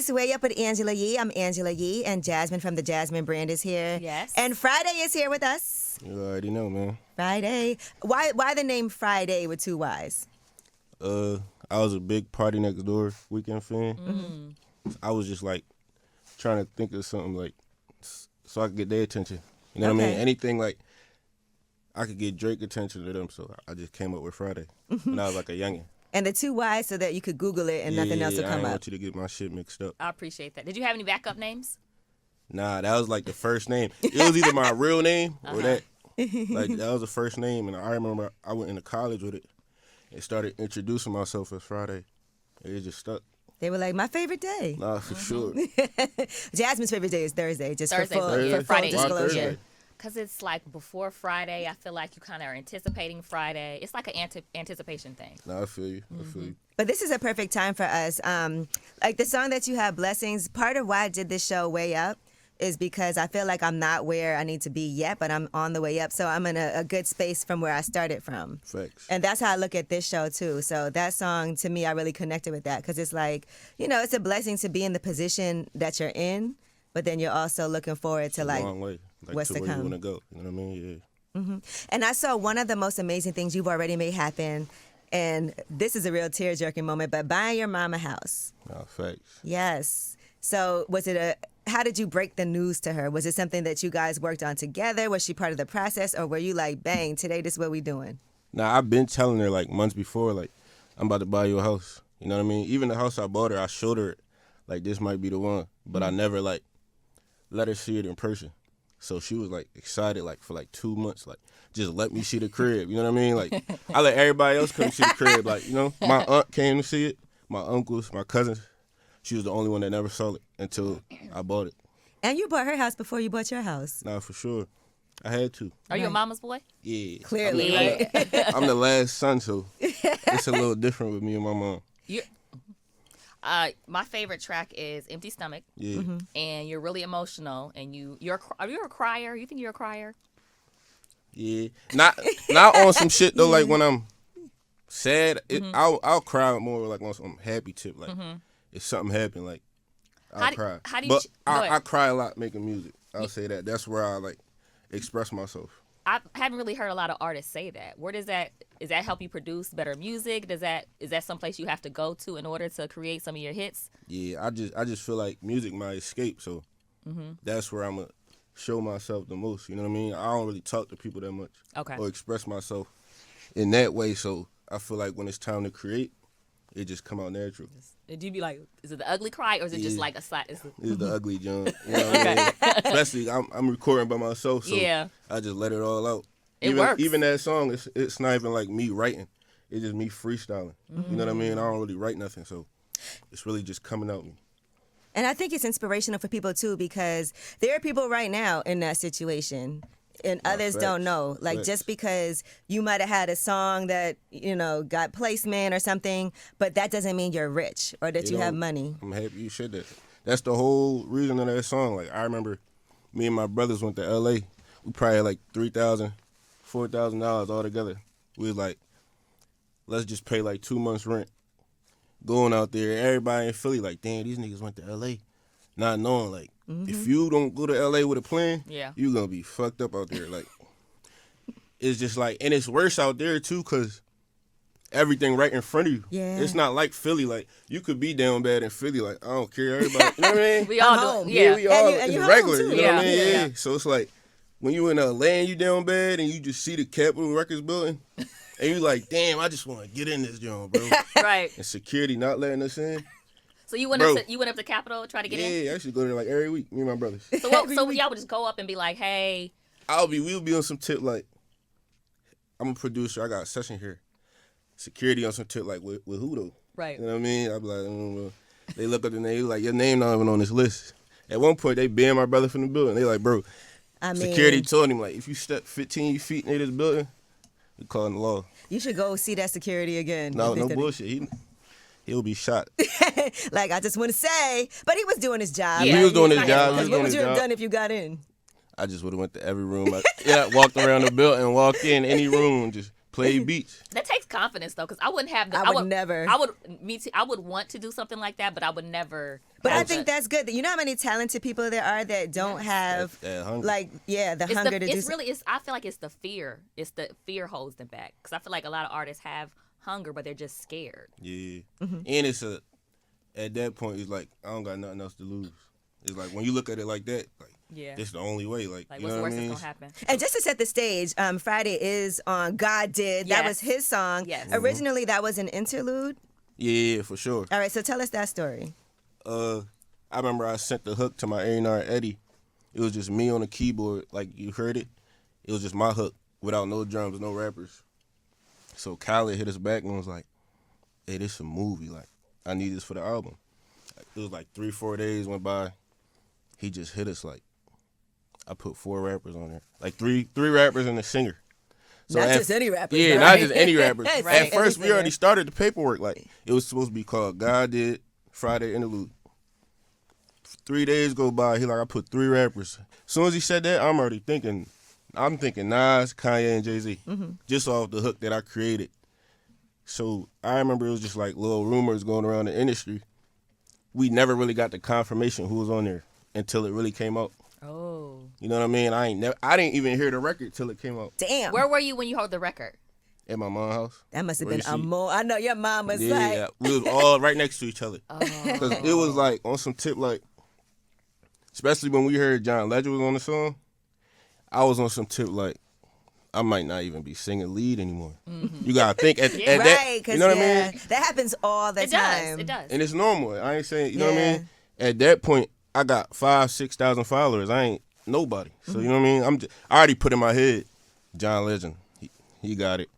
It's Way Up with Angela Yee. I'm Angela Yee, and Jasmine from the Jasmine brand is here. Yes. And Fridayy is here with us. You already know, man. Fridayy. Why the name Fridayy with two Y's? I was a big Party Next Door weekend fan. Mm-hmm. I was just like trying to think of something like so I could get their attention. You know what I mean? Anything like I could get Drake attention to them, so I just came up with Fridayy when I was like a youngin'. And the two Y's so that you could Google it and nothing else will come I didn't up. want you to get my shit mixed up. I appreciate that. Did you have any backup names? Nah, that was like the first name. It was either my real name or that. Like that was the first name, and I remember I went into college with it and started introducing myself as Fridayy. It just stuck. They were like, my favorite day. Nah, for sure. Jasmine's favorite day is Thursday, just Thursday, for full Friday. disclosure. Because it's like before Friday, I feel like you kind of are anticipating Friday. It's like an anticipation thing. Nah, I feel you. I feel you. But this is a perfect time for us. Like the song that you have, Blessings, part of why I did this show Way Up is because I feel like I'm not where I need to be yet, but I'm on the way up. So I'm in a good space from where I started from. Facts. And that's how I look at this show, too. So that song, to me, I really connected with that because it's like, you know, it's a blessing to be in the position that you're in, but then you're also looking forward to, like, long way. Like what's to to where come. you want to go. You know what I mean? Yeah. And I saw one of the most amazing things you've already made happen, and this is a real tear-jerking moment, but buying your mom a house. Nah, facts. Yes. So how did you break the news to her? Was it something that you guys worked on together? Was she part of the process? Or were you like, bang, today this is what we doing? Nah, I've been telling her like months before, like, I'm about to buy you a house. You know what I mean? Even the house I bought her, I showed her, like, this might be the one. But I never, like, let her see it in person. So she was, like, excited, like, for, like, 2 months. Like, just let me see the crib. You know what I mean? Like, I let everybody else come see the crib. Like, you know, my aunt came to see it. My uncles, my cousins. She was the only one that never saw it until I bought it. And you bought her house before you bought your house. Nah, for sure. I had to. Are you a mama's boy? Yeah. Clearly, Yeah. right? I'm the last son, so it's a little different with me and my mom. My favorite track is Empty Stomach. Yeah. And you're really emotional. And are you a crier? You think you're a crier? Yeah. Not on some shit though. Like when I'm sad, I'll cry more like on some happy tip. Like if something happened, like I'll cry. How do you? But Go I ahead. cry a lot making music. I'll say that. That's where I like express myself. I haven't really heard a lot of artists say that. Where does that help you produce better music? Is that someplace you have to go to in order to create some of your hits? Yeah, I just feel like music my escape. So that's where I'm gonna show myself the most. You know what I mean? I don't really talk to people that much. Okay. Or express myself in that way. So I feel like when it's time to create, it just come out natural. Did you be like, is it the ugly cry or is it just like a side? It's the ugly John. You know what I mean? Especially I'm recording by myself, so Yeah. I just let it all out. It works. Even that song, it's not even like me writing. It's just me freestyling. You know what I mean? I don't really write nothing, so it's really just coming out me. And I think it's inspirational for people, too, because there are people right now in that situation. And others facts. don't know. Like, Facts. just because you might have had a song that, you know, got placement or something, but that doesn't mean you're rich or that you have money. I'm happy you said that. That's the whole reason of that song. Like, I remember me and my brothers went to L.A. We probably had like $3,000, $4,000 all together. We was like, let's just pay like 2 months rent. Going out there, everybody in Philly like, damn, these niggas went to L.A. Not knowing, like, if you don't go to L.A. with a plan, you going to be fucked up out there. Like, it's just like, and it's worse out there, too, because everything right in front of you. Yeah. It's not like Philly. Like, you could be down bad in Philly. Like, I don't care. Everybody, you know what I mean? We all home. do. Yeah, Yeah. we all, and it's you're regular. home, too. You know what I Yeah. mean? Yeah. So it's like, when you in LA and you down bad and you just see the Capitol Records building, and you like, damn, I just want to get in this joint, bro. Right. And security not letting us in. So you went Bro. up to Capitol to try to get in? Yeah, I actually go there like every week, me and my brothers. So y'all would just go up and be like, hey. We'll be on some tip like, I'm a producer, I got a session here. Security on some tip like, with who though? Right. You know what I mean? I'll be like, well. They look up the name, like, your name not even on this list. At one point, they banned my brother from the building. They like, bro, security told him, like, if you step 15 feet near this building, we calling the law. You should go see that security again. No bullshit. He'll be shot. Like, I just want to say, but he was doing his job. Yeah, right? He was doing his not job. his What would you have done if you got in? I just would have went to every room. Walked around the building, walked in any room, just play beats. That takes confidence though, because I wouldn't have. I would never. I would want to do something like that, but I would never. But I think that's good. You know how many talented people there are that don't have that hunger. like the hunger to do. I feel like it's the fear. It's the fear holds them back. Because I feel like a lot of artists have hunger, but they're just scared. Yeah, and it's at that point it's like I don't got nothing else to lose. It's like when you look at it like that, like it's the only way. Like you what's know the what worst I mean? that's gonna happen? And just to set the stage, Fridayy is on God Did. That was his song. Yes. Originally, that was an interlude. Yeah, for sure. All right, so tell us that story. I remember I sent the hook to my A&R Eddie. It was just me on the keyboard, like you heard it. It was just my hook without no drums, no rappers. So Khaled hit us back and was like, "Hey, this a movie. Like, I need this for the album." It was like 3-4 days went by. He just hit us like, I put 4 rappers on there, like three rappers and a singer. So Not just any rappers. Yeah, right? not just any rappers. Right. At first, we already started the paperwork. Like, it was supposed to be called God Did Fridayy Interlude. 3 days go by. He like, I put 3 rappers. As soon as he said that, I'm thinking Nas, Kanye, and Jay-Z. Just off the hook that I created. So I remember it was just like little rumors going around the industry. We never really got the confirmation who was on there until it really came out. Oh. You know what I mean? I didn't even hear the record till it came out. Damn. Where were you when you heard the record? At my mom's house. That must have Where been you see- a mo. I know your mom was Yeah, we was all right next to each other. Because it was like on some tip, like, especially when we heard John Legend was on the song, I was on some tip like, I might not even be singing lead anymore. You gotta think at that, right, you know what I mean? that happens all the time. It does. And it's normal. I ain't saying, you know what I mean? At that point, I got 5,000-6,000 followers. I ain't nobody. So you know what I mean? I already put in my head, John Legend, he got it.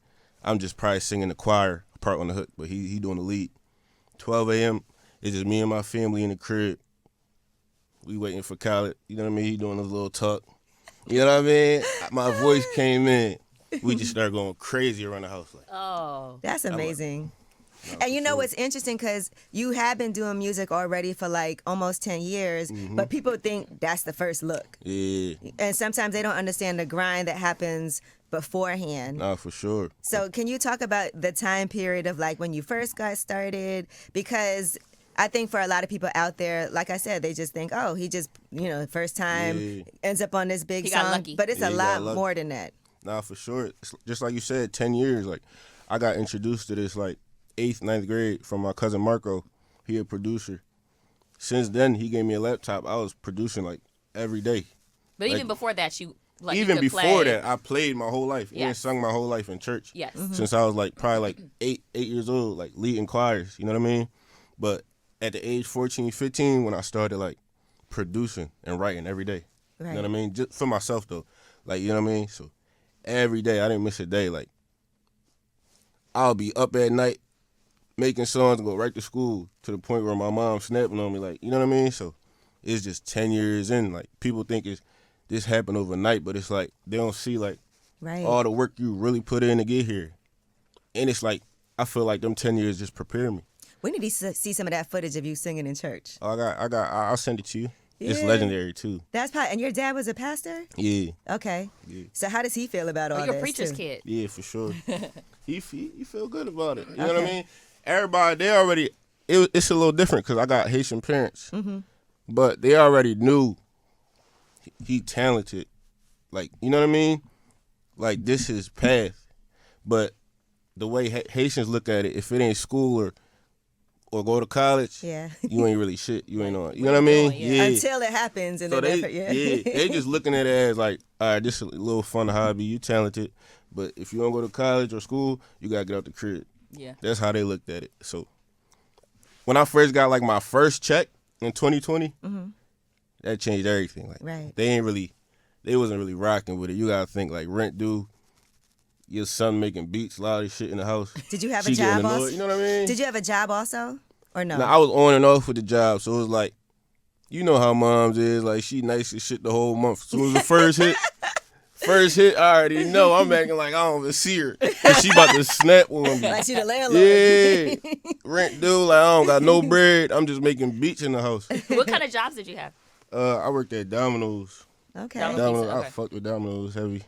I'm just probably singing the choir part on the hook, but he doing the lead. 12 a.m. It's just me and my family in the crib. We waiting for Khaled. You know what I mean? He doing his little talk. You know what I mean? My voice came in. We just started going crazy around the house. Like, Oh. That's amazing. no, And you for know sure. what's interesting, because you have been doing music already for like almost 10 years, but people think that's the first look. Yeah. And sometimes they don't understand the grind that happens beforehand. Nah, for sure. So can you talk about the time period of like when you first got started? Because I think for a lot of people out there, like I said, they just think, oh, he just, first time ends up on this big He got song. lucky. But it's Yeah, a he got lot lucky. more than that. Nah, for sure. It's just like you said, 10 years. Like, I got introduced to this like 8th, 9th grade from my cousin Marco. He a producer. Since then, he gave me a laptop. I was producing like every day. But even Like, before that, you you even could before play. that, I played my whole life. And Yes. sung my whole life in church. Yes. Since I was like probably like 8 years old, like leading choirs. You know what I mean? But at the age 14, 15, when I started like producing and writing every day. Right. You know what I mean? Just for myself though. Like, you know what I mean? So every day, I didn't miss a day. Like, I'll be up at night making songs and go right to school to the point where my mom snapping on me. Like, you know what I mean? So it's just 10 years in. Like, people think this happened overnight, but it's like they don't see like Right. all the work you really put in to get here. And it's like, I feel like them 10 years just prepare me. We need to see some of that footage of you singing in church. Oh, I'll send it to you. It's Yeah. legendary too. That's probably, and your dad was a pastor? Yeah. Okay. Yeah. So how does he feel about all You're a this? preacher's too? kid. Yeah, for sure. he feel good about it. You know what I mean? Everybody, they already, it's a little different because I got Haitian parents. But they already knew he talented. Like, you know what I mean? Like, this is path. But the way Haitians look at it, if it ain't school or go to college, Yeah. you ain't really shit. You ain't on. You know what I mean? doing, Yeah. Until it happens. And So then they just looking at it as like, all right, this is a little fun hobby. You talented, but if you don't go to college or school, you gotta get out the crib. Yeah. That's how they looked at it. So when I first got like my first check in 2020, that changed everything. Like, Right. they wasn't really rocking with it. You gotta think like rent due. Your son making beats, a lot of shit in the house. Did you have a She getting job annoyed, also? You know what I mean? Did you have a job also? Or no? Now, I was on and off with the job, so it was like, you know how moms is, like, she nice as shit the whole month. As soon as the first hit, I already know. I'm acting like I don't even see her. 'Cause she about to snap on me. Like she the landlord. Yeah. Rent due, like, I don't got no bread. I'm just making beats in the house. What kind of jobs did you have? I worked at Domino's. Okay. Domino's. I Okay. fucked with Domino's heavy.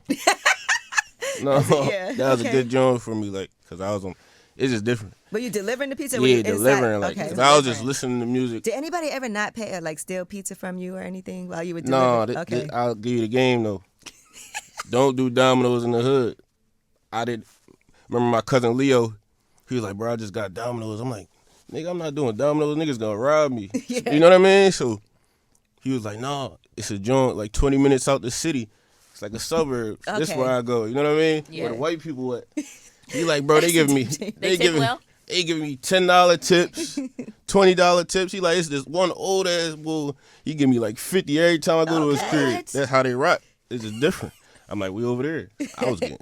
No, Yeah, that was a okay. good joint for me, like, cause I was on. It's just different. Were you delivering the pizza? Or were Yeah, you inside? delivering, like, Okay. 'cause I was just listening to music. Did anybody ever not pay or like steal pizza from you or anything while you were No, delivering? Okay. I'll give you the game though. Don't do Domino's in the hood. I did. Remember my cousin Leo? He was like, bro, I just got Domino's. I'm like, nigga, I'm not doing Domino's. Niggas gonna rob me. Yeah. You know what I mean? So he was like, no, it's a joint like 20 minutes out the city. It's like a suburb. This Okay. where I go. You know what I mean? Yeah. Where the white people at. He like, bro, they giving me, They tip well? they giving me $10 tips, $20 tips. He like, it's this one old ass bull. He give me like 50 every time I go to his crib. What? That's how they rock. It's just different. I'm like, we over there.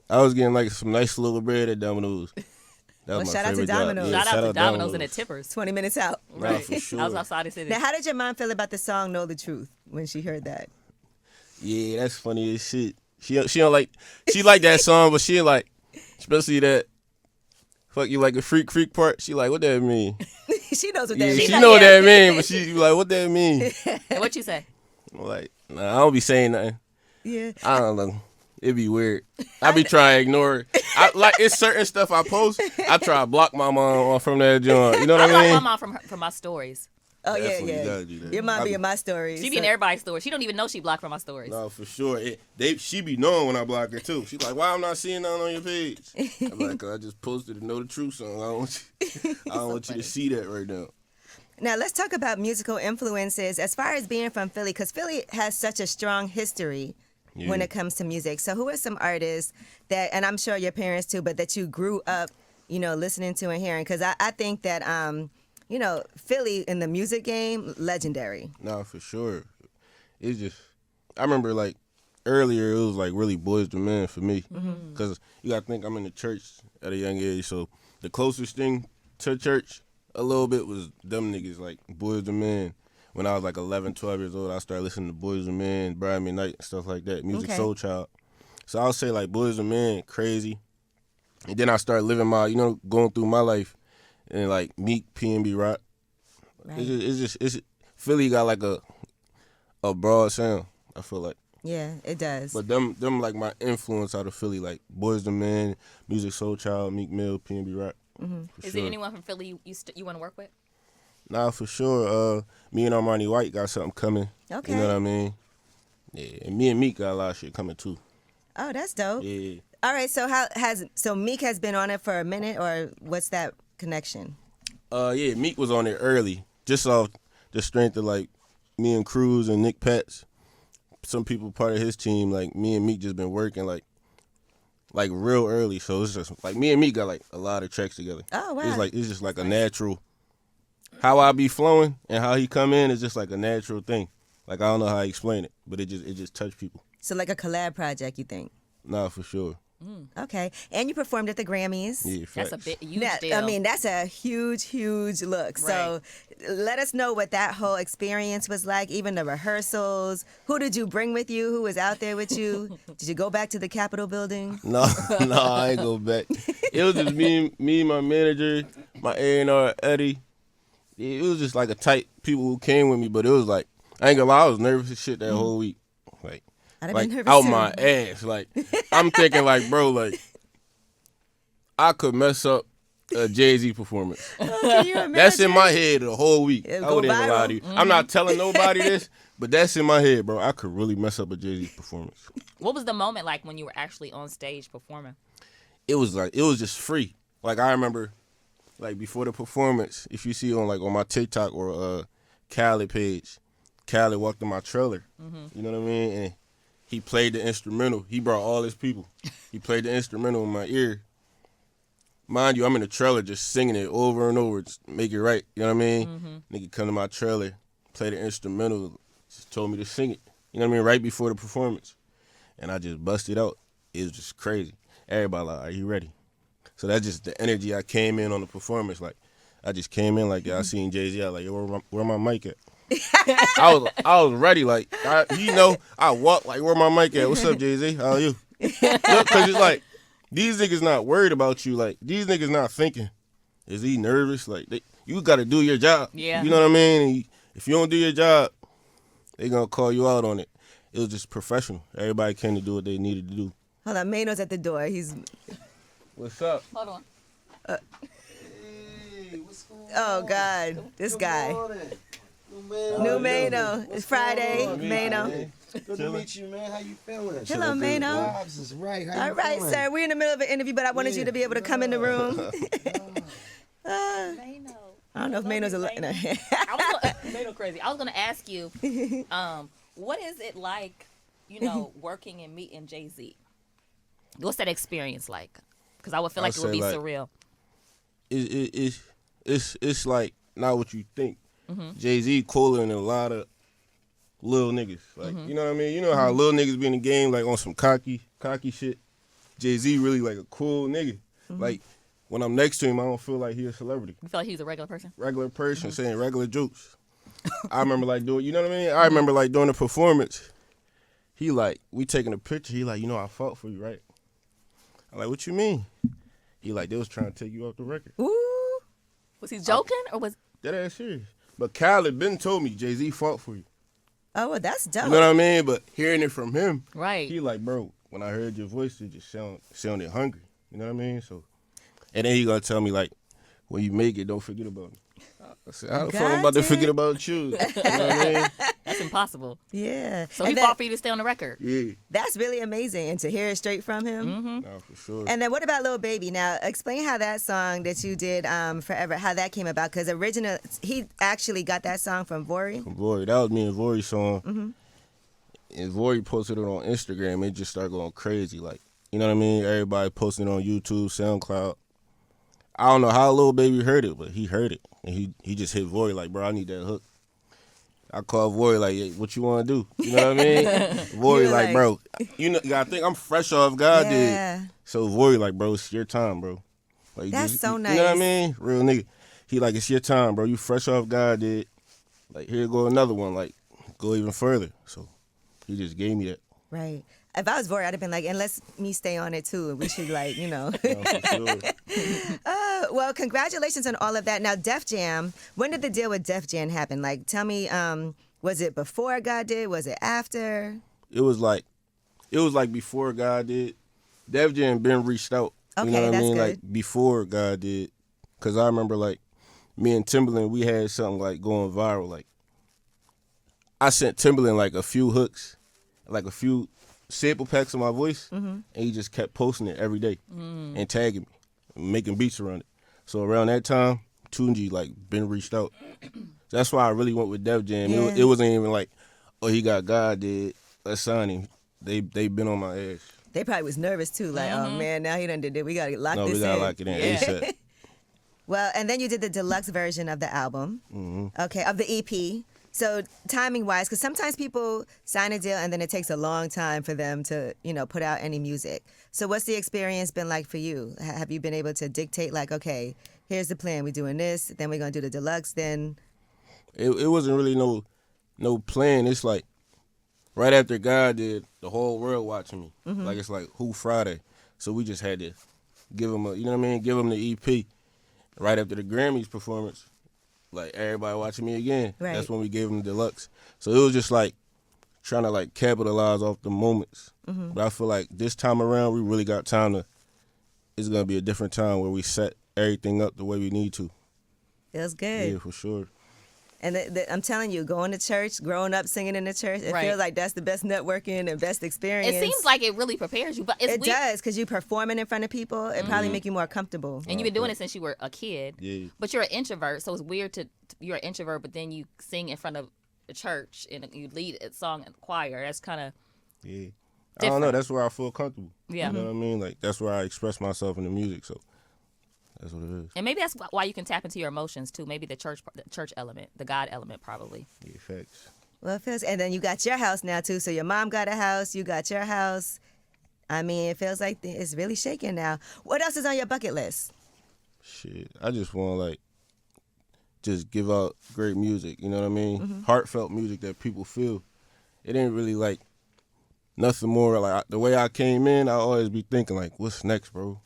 I was getting like some nice little bread at Domino's. That was Well, my shout out to favorite job. Domino's. Yeah, Shout out to Domino's and the tippers. 20 minutes out. Nah, for sure. I was outside the city. Now, how did your mom feel about the song "Know the Truth" when she heard that? Yeah, that's funny as shit. She don't like, she like that song, but she ain't like, especially that fuck you like a freak part. She like, what that mean? She knows what Yeah, that means. she know what that mean, but she like, what that mean? And what you say? I'm like, nah, I don't be saying nothing. Yeah. I don't know. It be weird. I be trying to ignore it. It's certain stuff I post. I try to block my mom from that joint. You know what I I block mean? my mom from my stories. Oh, yeah, Definitely yeah. gotta do that. Your mom be in my stories. She be in everybody's stories. She don't even know she blocked from my stories. No, for sure. She be knowing when I block her too. She like, why I'm not seeing nothing on your page? I'm like, 'cause I just posted a Know the Truth song. I don't want you to see that right now. Now, let's talk about musical influences as far as being from Philly, because Philly has such a strong history when it comes to music. So who are some artists that, and I'm sure your parents too, but that you grew up, listening to and hearing? Because I think that, Philly in the music game, legendary. No, for sure. It's just, I remember like earlier it was like really Boys to Men for me. Because you got to think I'm in the church at a young age. So the closest thing to church a little bit was them niggas, like Boys to Men. When I was like 11, 12 years old, I started listening to Boys to Men, Brian McKnight, and stuff like that. Music Okay. Soul Child. So I'll say like Boys to Men, crazy. And then I started living going through my life. And like Meek, P&B Rock. Right. It's just Philly got like a broad sound, I feel like. Yeah, it does. But them like my influence out of Philly, like Boys to Men, Music Soul Child, Meek Mill, P&B Rock. Is there anyone from Philly you want to work with? Nah, for sure. Me and Armani White got something coming. Okay. You know what I mean? Yeah, and me and Meek got a lot of shit coming too. Oh, that's dope. Yeah. All right, so Meek has been on it for a minute, or what's that connection? Yeah, Meek was on it early, just off the strength of like me and Cruz and Nick Patz. Some people part of his team, like me and Meek just been working like real early. So it's just like me and Meek got like a lot of tracks together. Oh, wow. It's just like a natural. How I be flowing and how he come in is just like a natural thing. Like I don't know how to explain it, but it just touched people. So like a collab project, you think? Nah, for sure. Okay. And you performed at the Grammys. Yeah, That's facts. a huge Now, deal. I mean, that's a huge look. So let us know what that whole experience was like, even the rehearsals. Who did you bring with you? Who was out there with you? Did you go back to the Capitol building? No, I ain't go back. It was just me, my manager, my A&R, Eddie. It was just like a tight people who came with me, but it was like, I ain't gonna lie, I was nervous as shit that whole week. Like, I'd have like been nervous out too. my ass. Like, I'm thinking like, bro, like, I could mess up a Jay-Z performance. Oh, can you imagine? That's in my head the whole week. It'll I go wouldn't even lie viral. to you. I'm not telling nobody this, but that's in my head, bro. I could really mess up a Jay-Z performance. What was the moment like when you were actually on stage performing? It was just free. Like I remember, like before the performance, if you see on my TikTok or Khaled page, Khaled walked in my trailer. You know what I mean? And he played the instrumental. He brought all his people. He played the instrumental in my ear. Mind you, I'm in the trailer just singing it over and over, just make it right. You know what I mean? Nigga come to my trailer, play the instrumental, just told me to sing it. You know what I mean? Right before the performance. And I just busted out. It was just crazy. Everybody like, are you ready? So that's just the energy I came in on the performance. Like, I just came in like, yeah, I seen Jay-Z. I was like, yo, where my mic at? I was ready. Like, I walked like, where my mic at? What's up, Jay-Z? How are you? Because it's like, these niggas not worried about you. Like, these niggas not thinking, is he nervous? Like, you got to do your job. Yeah. You know what I mean? And if you don't do your job, they going to call you out on it. It was just professional. Everybody came to do what they needed to do. Hold on, Mano's at the door. He's. What's up? Hold on. Hey, what's going on? Oh God, this Good guy. morning. New Mano. What's It's Friday. going on, Mano. man? Good to meet you, man. How you feeling? Hello, Mano. Vibes is right. How you All right, feeling? sir. We're in the middle of an interview, but I wanted you to be able to come in the room. Mano. I don't know if Mano's a. Mano crazy. I was gonna ask you, what is it like, working and meeting Jay-Z? What's that experience like? Because I would feel like it would be surreal. It's like not what you think. Mm-hmm. Jay-Z cooler than a lot of little niggas. Like, you know what I mean? You know how little niggas be in the game like on some cocky shit? Jay-Z really like a cool nigga. Like, when I'm next to him, I don't feel like he's a celebrity. You feel like he's a regular person? Regular person saying regular jokes. I remember like doing, you know what I mean? I remember like doing a performance. He like, we taking a picture. He like, I fought for you, right? I'm like, what you mean? He like, they was trying to take you off the record. Ooh. Was he joking or was... That ass serious. But Khaled been told me Jay-Z fought for you. Oh, well, that's dope. You know what I mean? But hearing it from him, Right. he like, bro, when I heard your voice, it just sounded hungry. You know what I mean? So, and then he gonna tell me like, when you make it, don't forget about me. I said, how the fuck I'm about to forget about you? You know what I mean? That's impossible. Yeah. So he fought for you to stay on the record. Yeah. That's really amazing, and to hear it straight from him. Mm-hmm. No, for sure. And then what about Lil Baby? Now, explain how that song that you did, Forever, how that came about. Because he actually got that song from Vori. From Vori. That was me and Vori's song. And Vori posted it on Instagram. It just started going crazy. Like, you know what I mean? Everybody posted it on YouTube, SoundCloud. I don't know how Lil Baby heard it, but he heard it. And he just hit Vori like, bro, I need that hook. I called Vori like, hey, what you want to do? You know what I mean? Vori like, bro, you gotta think I'm fresh off God did. So Vori like, bro, it's your time, bro. Like, That's so nice. You know what I mean? Real nigga. He like, it's your time, bro. You fresh off God did. Like, here go another one. Like, go even further. So he just gave me that. Right. If I was Vori, I'd have been like, and let's me stay on it too. We should No, for sure. Well, congratulations on all of that. Now, Def Jam, when did the deal with Def Jam happen? Like, tell me, was it before God did? Was it after? It was like before God did. Def Jam been reached out. Okay, you know what that's I mean? good. Like before God did. Cause I remember like me and Timbaland, we had something like going viral. Like I sent Timbaland like a few hooks, like a few sample packs of my voice, and he just kept posting it every day and tagging me, making beats around it. So around that time, Tunji like been reached out. That's why I really went with Def Jam. Yeah. It wasn't even like, oh, he got God did. Let's sign him. They been on my ass. They probably was nervous too. Like, oh man, now he done did it. We gotta lock No, this we gotta in. lock it in Yeah. ASAP. Well, and then you did the deluxe version of the album. Okay, of the EP. So timing wise, because sometimes people sign a deal and then it takes a long time for them to, put out any music. So what's the experience been like for you? Have you been able to dictate like, okay, here's the plan. We're doing this, then we're gonna do the deluxe, then. It wasn't really no plan. It's like right after God did, the whole world watching me. Like it's like Who Friday. So we just had to give him give him the EP. Right after the Grammys performance, like everybody watching me again. Right. That's when we gave him the deluxe. So it was just like trying to like capitalize off the moments. But I feel like this time around we really got time to. It's gonna be a different time where we set everything up the way we need to. Feels good. Yeah, for sure. And I'm telling you, going to church, growing up singing in the church, it Right. feels like that's the best networking and best experience. It seems like it really prepares you, but it's it weird. does, because you performing in front of people. It probably make you more comfortable. And you've been doing it since you were a kid. Yeah. But you're an introvert, so it's weird you're an introvert, but then you sing in front of a church and you lead a song in the choir. That's kind of Yeah. I don't know. Different. That's where I feel comfortable. Yeah. You know what I mean? Like that's where I express myself in the music. So that's what it is. and maybe that's why you can tap into your emotions too. Maybe the church element, the God element, probably. Yeah, facts. Well, it feels, and then you got your house now too. So your mom got a house, you got your house. I mean, it feels like it's really shaking now. What else is on your bucket list? Shit, I just want to like just give out great music. You know what I mean? Heartfelt music that people feel. It ain't really like nothing more. Like the way I came in, I always be thinking like, what's next, bro?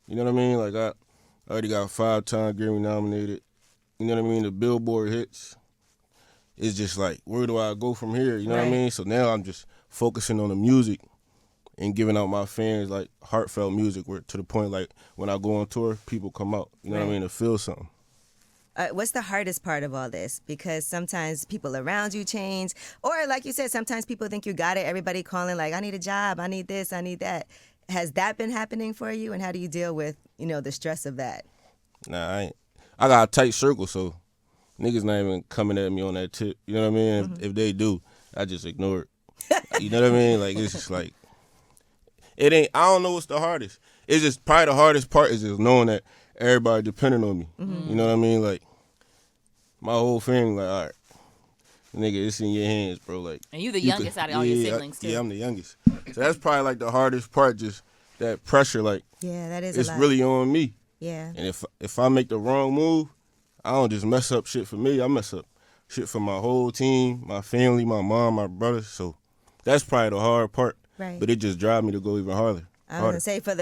You know what I mean? Like I already got 5-time Grammy nominated. You know what I mean? The Billboard hits. It's just like, where do I go from here? You know what I Right. mean? So now I'm just focusing on the music and giving out my fans like heartfelt music where to the point like when I go on tour, people come out, you know what I mean, to feel something. What's the hardest part of all this? Because sometimes people around you change, or like you said, sometimes people think you got it. Everybody calling like, I need a job, I need this, I need that. Has that been happening for you, and how do you deal with, the stress of that? Nah, I ain't. I got a tight circle, so niggas not even coming at me on that tip. You know what I mean? If they do, I just ignore it. You know what I mean? Like, it's just like, it ain't, I don't know what's the hardest. It's just probably the hardest part is just knowing that everybody depending on me. You know what I mean? Like, my whole family, like, all right, nigga, it's in your hands, bro. Like, and you the youngest out of all your siblings, too. Yeah, I'm the youngest. So that's probably, like, the hardest part, just that pressure, like, Yeah, that is it's a lot. really on me. Yeah. And if I make the wrong move, I don't just mess up shit for me. I mess up shit for my whole team, my family, my mom, my brothers. So that's probably the hard part. Right. But it just drives me to go even harder. I was gonna say for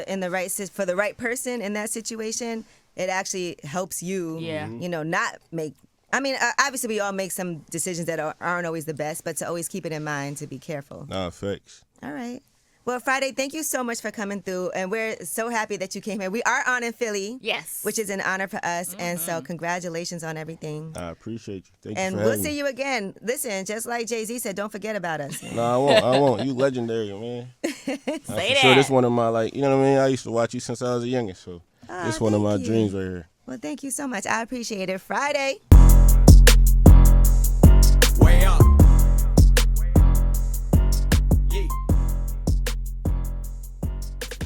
the right person in that situation, it actually helps you. Yeah. Not make. I mean, obviously we all make some decisions that aren't always the best, but to always keep it in mind to be careful. Nah, facts. All right. Well, Fridayy, thank you so much for coming through, and we're so happy that you came here. We are on in Philly. Yes. Which is an honor for us, and so congratulations on everything. I appreciate you. Thank you And for we'll having see me. you again. Listen, just like Jay-Z said, don't forget about us. Nah, I won't. You legendary, man. Say for that. sure, this one of my, like, you know what I mean? I used to watch you since I was the youngest, so this one of my thank you. dreams right here. Well, thank you so much. I appreciate it. Fridayy. Way up.